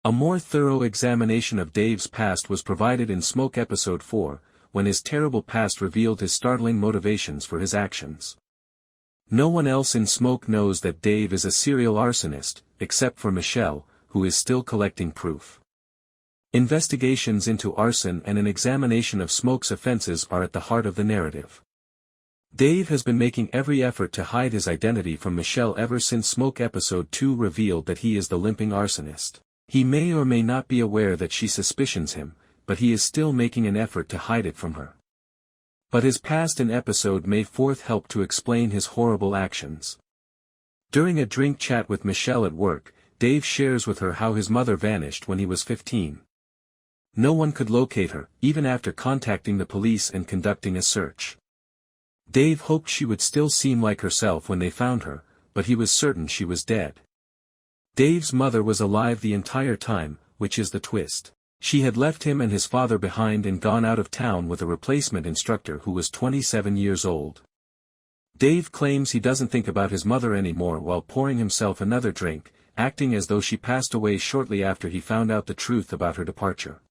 A more thorough examination of Dave's past was provided in Smoke Episode 4, when his terrible past revealed his startling motivations for his actions. No one else in Smoke knows that Dave is a serial arsonist, except for Michelle, who is still collecting proof. Investigations into arson and an examination of Smoke's offenses are at the heart of the narrative. Dave has been making every effort to hide his identity from Michelle ever since Smoke Episode 2 revealed that he is the limping arsonist. He may or may not be aware that she suspicions him, but he is still making an effort to hide it from her. But his past in episode May 4 helped to explain his horrible actions. During a drink chat with Michelle at work, Dave shares with her how his mother vanished when he was 15. No one could locate her, even after contacting the police and conducting a search. Dave hoped she would still seem like herself when they found her, but he was certain she was dead. Dave's mother was alive the entire time, which is the twist. She had left him and his father behind and gone out of town with a replacement instructor who was 27 years old. Dave claims he doesn't think about his mother anymore while pouring himself another drink, acting as though she passed away shortly after he found out the truth about her departure.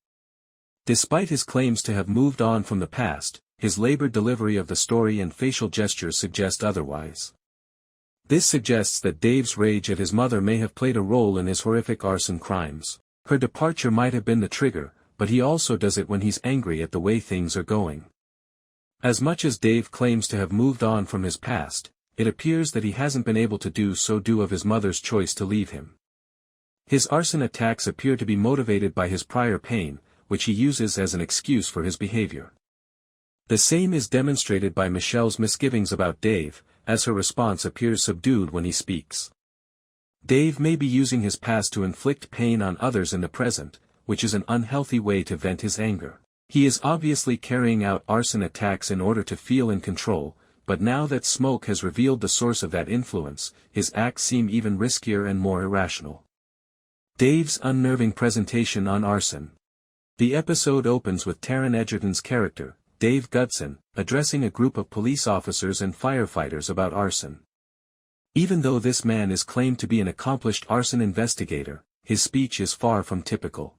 Despite his claims to have moved on from the past, his labored delivery of the story and facial gestures suggest otherwise. This suggests that Dave's rage at his mother may have played a role in his horrific arson crimes. Her departure might have been the trigger, but he also does it when he's angry at the way things are going. As much as Dave claims to have moved on from his past, it appears that he hasn't been able to do so due of his mother's choice to leave him. His arson attacks appear to be motivated by his prior pain, which he uses as an excuse for his behavior. The same is demonstrated by Michelle's misgivings about Dave, as her response appears subdued when he speaks. Dave may be using his past to inflict pain on others in the present, which is an unhealthy way to vent his anger. He is obviously carrying out arson attacks in order to feel in control, but now that Smoke has revealed the source of that influence, his acts seem even riskier and more irrational. Dave's unnerving presentation on arson. The episode opens with Taron Egerton's character, Dave Gudson, addressing a group of police officers and firefighters about arson. Even though this man is claimed to be an accomplished arson investigator, his speech is far from typical.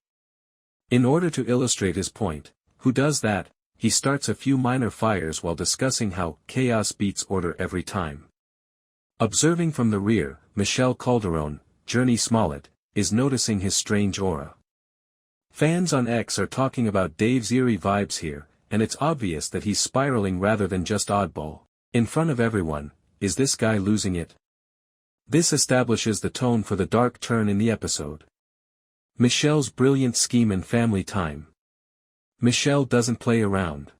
In order to illustrate his point, who does that, he starts a few minor fires while discussing how chaos beats order every time. Observing from the rear, Michelle Calderon, Journey Smollett, is noticing his strange aura. Fans on X are talking about Dave's eerie vibes here, and it's obvious that he's spiraling rather than just oddball. In front of everyone, is this guy losing it? This establishes the tone for the dark turn in the episode. Michelle's brilliant scheme and family time. Michelle doesn't play around.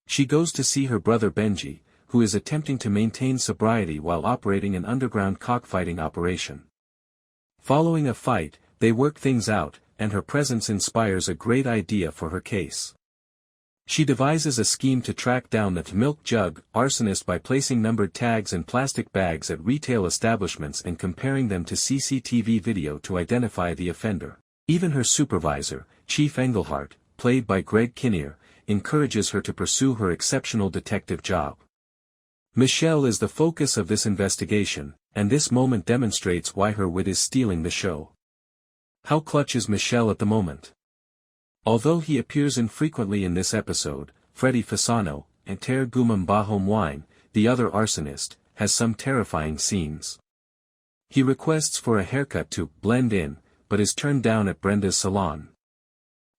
She goes to see her brother Benji, who is attempting to maintain sobriety while operating an underground cockfighting operation. Following a fight, they work things out, and her presence inspires a great idea for her case. She devises a scheme to track down the milk jug arsonist by placing numbered tags in plastic bags at retail establishments and comparing them to CCTV video to identify the offender. Even her supervisor, Chief Englehart, played by Greg Kinnear, encourages her to pursue her exceptional detective job. Michelle is the focus of this investigation, and this moment demonstrates why her wit is stealing the show. How clutch is Michelle at the moment? Although he appears infrequently in this episode, Freddy Fasano, and Ter Gumam Bahom Wine, the other arsonist, has some terrifying scenes. He requests for a haircut to blend in, but is turned down at Brenda's salon.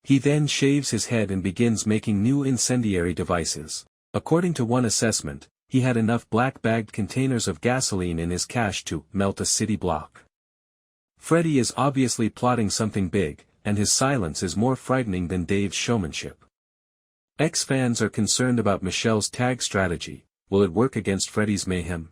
He then shaves his head and begins making new incendiary devices. According to one assessment, he had enough black-bagged containers of gasoline in his cache to melt a city block. Freddy is obviously plotting something big, and his silence is more frightening than Dave's showmanship. X fans are concerned about Michelle's tag strategy. Will it work against Freddy's mayhem?